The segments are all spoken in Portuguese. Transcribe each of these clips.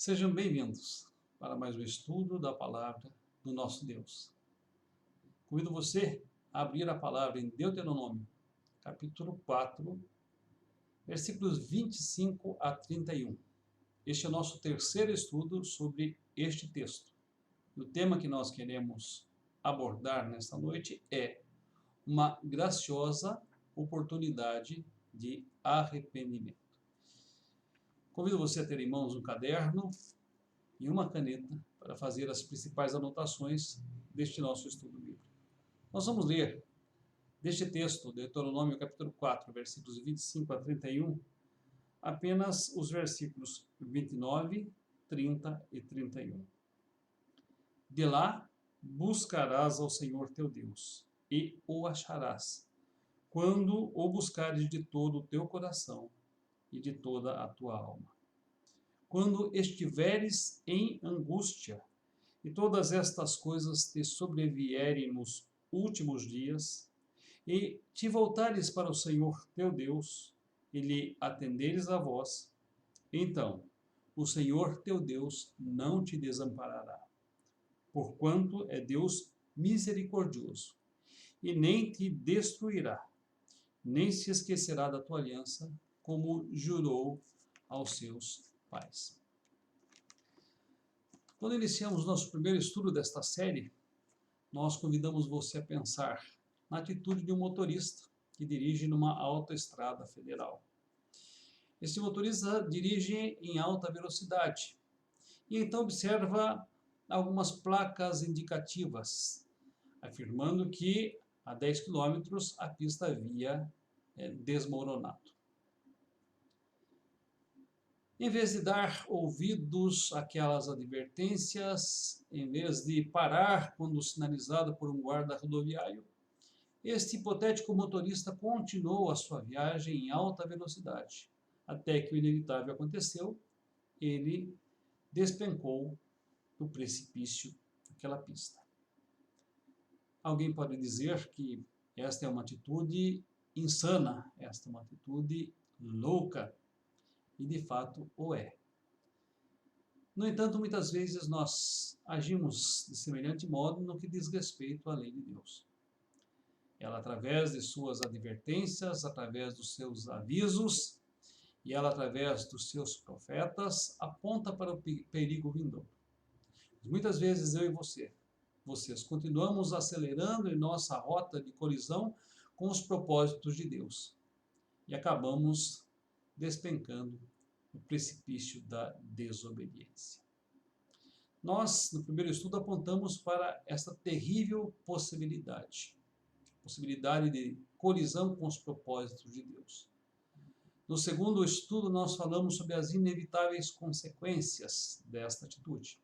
Sejam bem-vindos para mais um estudo da palavra do nosso Deus. Convido você a abrir a palavra em Deuteronômio, capítulo 4, versículos 25 a 31. Este é o nosso terceiro estudo sobre este texto. E o tema que nós queremos abordar nesta noite é uma graciosa oportunidade de arrependimento. Convido você a ter em mãos um caderno e uma caneta para fazer as principais anotações deste nosso estudo bíblico. Nós vamos ler deste texto, Deuteronômio capítulo 4, versículos 25 a 31, apenas os versículos 29, 30 e 31. De lá buscarás ao Senhor teu Deus, e o acharás, quando o buscares de todo o teu coração e de toda a tua alma. Quando estiveres em angústia, e todas estas coisas te sobrevierem nos últimos dias, e te voltares para o Senhor teu Deus, e lhe atenderes a voz, então o Senhor teu Deus não te desamparará, porquanto é Deus misericordioso, e nem te destruirá, nem se esquecerá da tua aliança, como jurou aos seus pais. Quando iniciamos nosso primeiro estudo desta série, nós convidamos você a pensar na atitude de um motorista que dirige numa autoestrada federal. Este motorista dirige em alta velocidade e então observa algumas placas indicativas, afirmando que a 10 km a pista havia desmoronado. Em vez de dar ouvidos àquelas advertências, em vez de parar quando sinalizado por um guarda rodoviário, este hipotético motorista continuou a sua viagem em alta velocidade, até que o inevitável aconteceu, ele despencou do precipício daquela pista. Alguém pode dizer que esta é uma atitude insana, esta é uma atitude louca, e de fato o é. No entanto, muitas vezes nós agimos de semelhante modo no que diz respeito à lei de Deus. Ela, através de suas advertências, através dos seus avisos, e ela, através dos seus profetas, aponta para o perigo vindouro. Muitas vezes eu e vocês continuamos acelerando em nossa rota de colisão com os propósitos de Deus e acabamos despencando no precipício da desobediência. Nós, no primeiro estudo, apontamos para essa terrível possibilidade de colisão com os propósitos de Deus. No segundo estudo, nós falamos sobre as inevitáveis consequências desta atitude.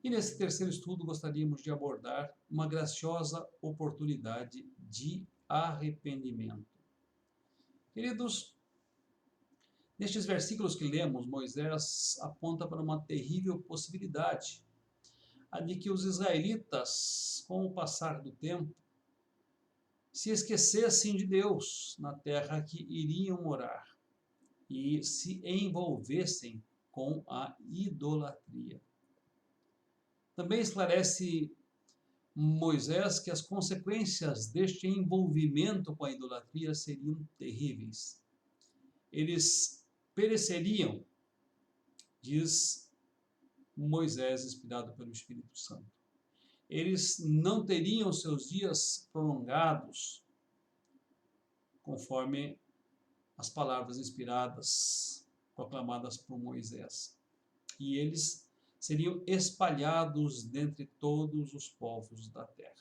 E nesse terceiro estudo, gostaríamos de abordar uma graciosa oportunidade de arrependimento. Queridos, nestes versículos que lemos, Moisés aponta para uma terrível possibilidade, a de que os israelitas, com o passar do tempo, se esquecessem de Deus na terra que iriam morar e se envolvessem com a idolatria. Também esclarece Moisés que as consequências deste envolvimento com a idolatria seriam terríveis. Eles pereceriam, diz Moisés, inspirado pelo Espírito Santo. Eles não teriam seus dias prolongados, conforme as palavras inspiradas, proclamadas por Moisés. E eles seriam espalhados dentre todos os povos da terra.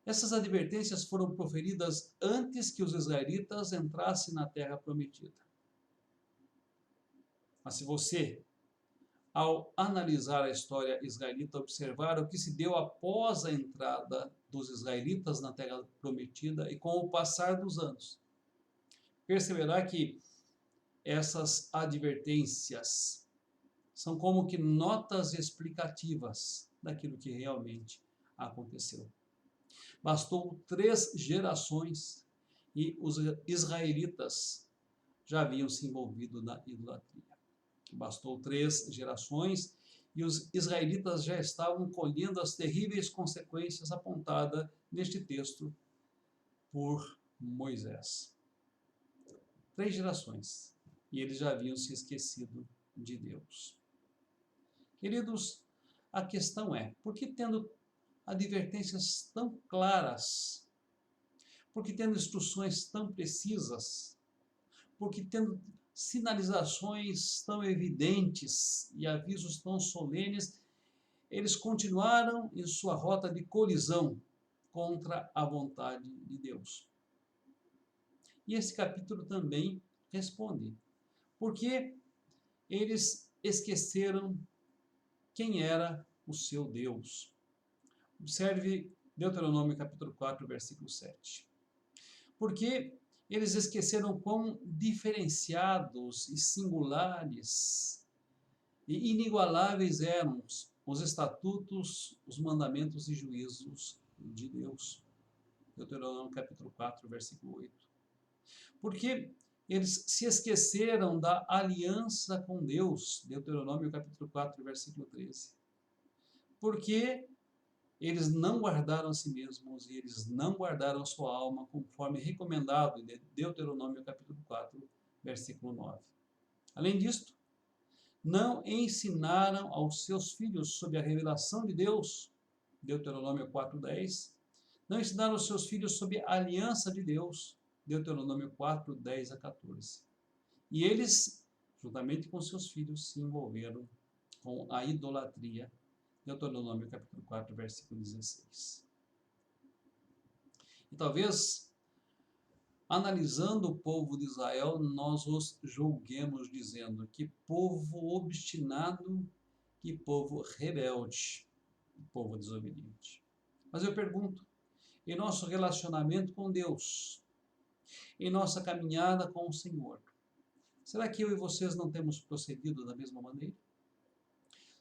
Essas advertências foram proferidas antes que os israelitas entrassem na terra prometida. Mas se você, ao analisar a história israelita, observar o que se deu após a entrada dos israelitas na terra prometida e com o passar dos anos, perceberá que essas advertências são como que notas explicativas daquilo que realmente aconteceu. Bastou 3 gerações e os israelitas já haviam se envolvido na idolatria. Bastou 3 gerações e os israelitas já estavam colhendo as terríveis consequências apontadas neste texto por Moisés. 3 gerações e eles já haviam se esquecido de Deus. Queridos, a questão é, por que tendo advertências tão claras, por que tendo instruções tão precisas, por que tendo sinalizações tão evidentes e avisos tão solenes, eles continuaram em sua rota de colisão contra a vontade de Deus? E esse capítulo também responde, porque eles esqueceram quem era o seu Deus. Observe Deuteronômio capítulo 4, versículo 7. Porque eles esqueceram quão diferenciados e singulares e inigualáveis eram os estatutos, os mandamentos e juízos de Deus. Deuteronômio capítulo 4, versículo 8. Porque eles se esqueceram da aliança com Deus. Deuteronômio capítulo 4, versículo 13. Porque eles não guardaram a si mesmos e eles não guardaram a sua alma, conforme recomendado em Deuteronômio capítulo 4, versículo 9. Além disto, não ensinaram aos seus filhos sobre a revelação de Deus, Deuteronômio 4:10. Não ensinaram aos seus filhos sobre a aliança de Deus, Deuteronômio 4:10 a 14. E eles, juntamente com seus filhos, se envolveram com a idolatria, Deuteronômio capítulo 4, versículo 16. E talvez, analisando o povo de Israel, nós os julguemos dizendo: que povo obstinado, que povo rebelde, que povo desobediente. Mas eu pergunto, em nosso relacionamento com Deus, em nossa caminhada com o Senhor, será que eu e vocês não temos procedido da mesma maneira?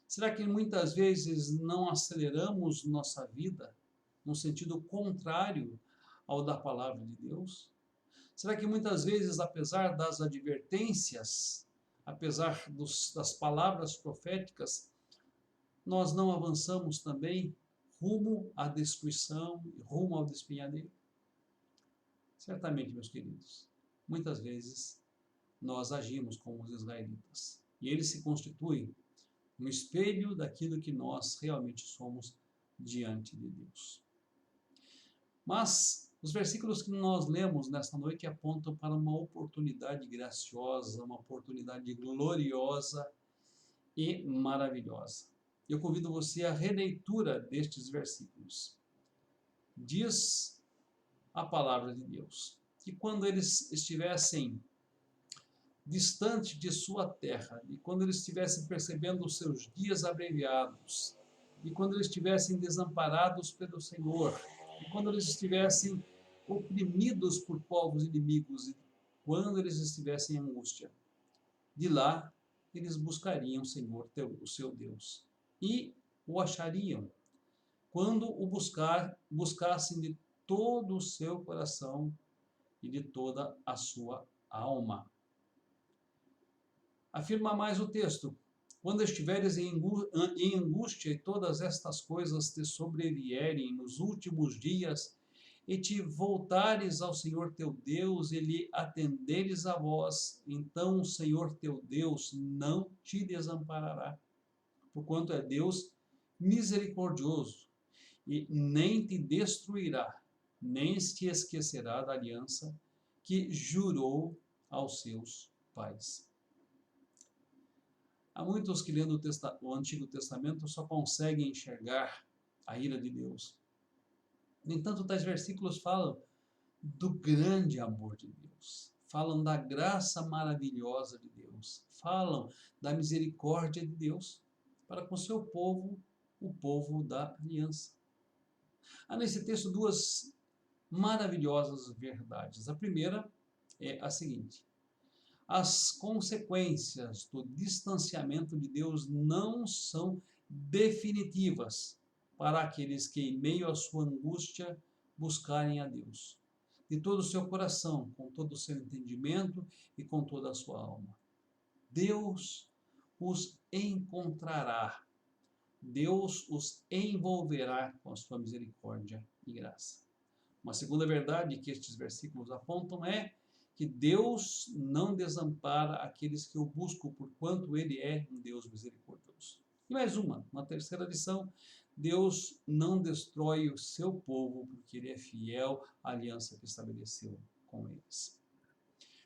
Será que muitas vezes não aceleramos nossa vida no sentido contrário ao da palavra de Deus? Será que muitas vezes, apesar das advertências, apesar das palavras proféticas, nós não avançamos também rumo à destruição, rumo ao despenhadeiro? Certamente, meus queridos, muitas vezes nós agimos como os israelitas e eles se constituem um espelho daquilo que nós realmente somos diante de Deus. Mas os versículos que nós lemos nesta noite apontam para uma oportunidade graciosa, uma oportunidade gloriosa e maravilhosa. Eu convido você à releitura destes versículos. Diz a palavra de Deus que quando eles estivessem distante de sua terra, e quando eles estivessem percebendo os seus dias abreviados, e quando eles estivessem desamparados pelo Senhor, e quando eles estivessem oprimidos por povos inimigos, e quando eles estivessem em angústia, de lá eles buscariam o Senhor, o seu Deus, e o achariam, quando o buscassem de todo o seu coração e de toda a sua alma. Afirma mais o texto: quando estiveres em angústia e todas estas coisas te sobrevierem nos últimos dias, e te voltares ao Senhor teu Deus e lhe atenderes a voz, então o Senhor teu Deus não te desamparará, porquanto é Deus misericordioso, e nem te destruirá, nem te esquecerá da aliança que jurou aos seus pais. Há muitos que, lendo o Antigo Testamento, só conseguem enxergar a ira de Deus. No entanto, tais versículos falam do grande amor de Deus, falam da graça maravilhosa de Deus, falam da misericórdia de Deus para com o seu povo, o povo da aliança. Há nesse texto duas maravilhosas verdades. A primeira é a seguinte: as consequências do distanciamento de Deus não são definitivas para aqueles que, em meio à sua angústia, buscarem a Deus de todo o seu coração, com todo o seu entendimento e com toda a sua alma. Deus os encontrará. Deus os envolverá com a sua misericórdia e graça. Uma segunda verdade que estes versículos apontam é que Deus não desampara aqueles que o buscam, porquanto Ele é um Deus misericordioso. E mais uma terceira lição: Deus não destrói o seu povo, porque Ele é fiel à aliança que estabeleceu com eles.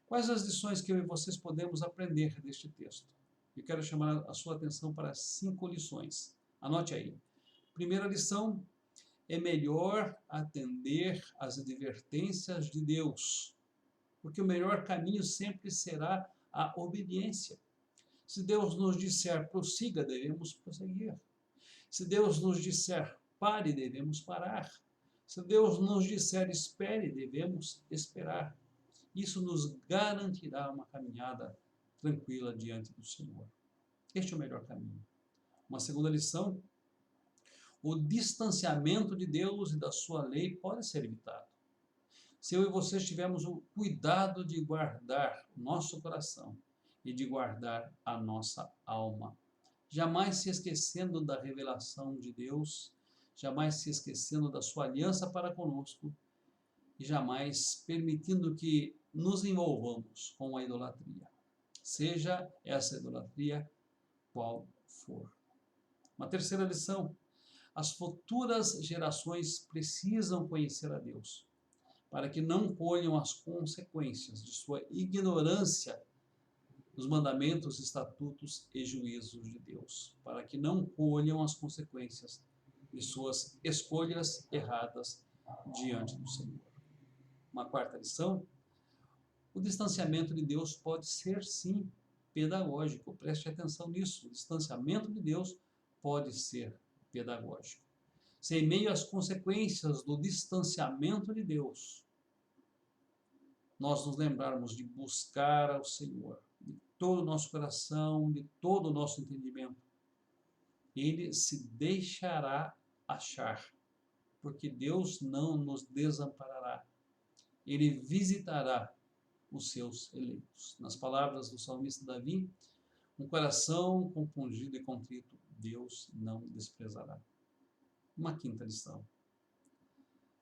Quais as lições que eu e vocês podemos aprender deste texto? Eu quero chamar a sua atenção para 5 lições. Anote aí. Primeira lição: é melhor atender às advertências de Deus, porque o melhor caminho sempre será a obediência. Se Deus nos disser prossiga, devemos prosseguir. Se Deus nos disser pare, devemos parar. Se Deus nos disser espere, devemos esperar. Isso nos garantirá uma caminhada tranquila diante do Senhor. Este é o melhor caminho. Uma segunda lição: o distanciamento de Deus e da sua lei pode ser evitado. Se eu e você tivermos o cuidado de guardar o nosso coração e de guardar a nossa alma, jamais se esquecendo da revelação de Deus, jamais se esquecendo da sua aliança para conosco e jamais permitindo que nos envolvamos com a idolatria, seja essa idolatria qual for. Uma terceira lição: as futuras gerações precisam conhecer a Deus, para que não colham as consequências de sua ignorância dos mandamentos, estatutos e juízos de Deus, para que não colham as consequências de suas escolhas erradas diante do Senhor. Uma quarta lição: o distanciamento de Deus pode ser, sim, pedagógico. Preste atenção nisso. O distanciamento de Deus pode ser pedagógico. Se em meio às consequências do distanciamento de Deus, nós nos lembrarmos de buscar ao Senhor, de todo o nosso coração, de todo o nosso entendimento, Ele se deixará achar, porque Deus não nos desamparará. Ele visitará os seus eleitos. Nas palavras do salmista Davi, um coração compungido e contrito, Deus não desprezará. Uma quinta lição: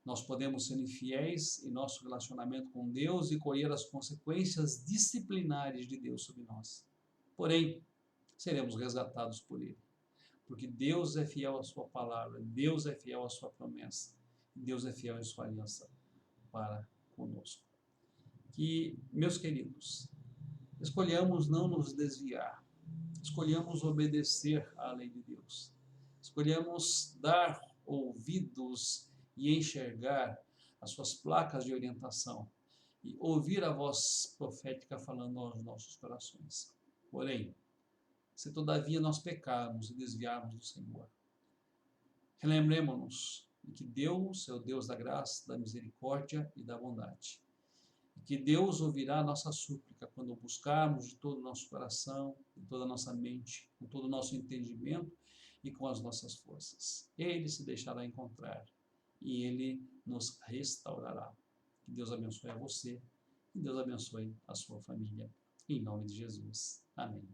nós podemos ser infiéis em nosso relacionamento com Deus e colher as consequências disciplinares de Deus sobre nós. Porém, seremos resgatados por Ele, porque Deus é fiel à sua palavra, Deus é fiel à sua promessa, Deus é fiel em sua aliança para conosco. Que, meus queridos, escolhamos não nos desviar, escolhamos obedecer à lei de Deus, escolhemos dar ouvidos e enxergar as suas placas de orientação e ouvir a voz profética falando aos nossos corações. Porém, se todavia nós pecarmos e desviarmos do Senhor, relembremos-nos de que Deus é o Deus da graça, da misericórdia e da bondade. E que Deus ouvirá a nossa súplica quando buscarmos de todo o nosso coração, de toda a nossa mente, com todo o nosso entendimento e com as nossas forças. Ele se deixará encontrar e Ele nos restaurará. Que Deus abençoe a você, que Deus abençoe a sua família. Em nome de Jesus. Amém.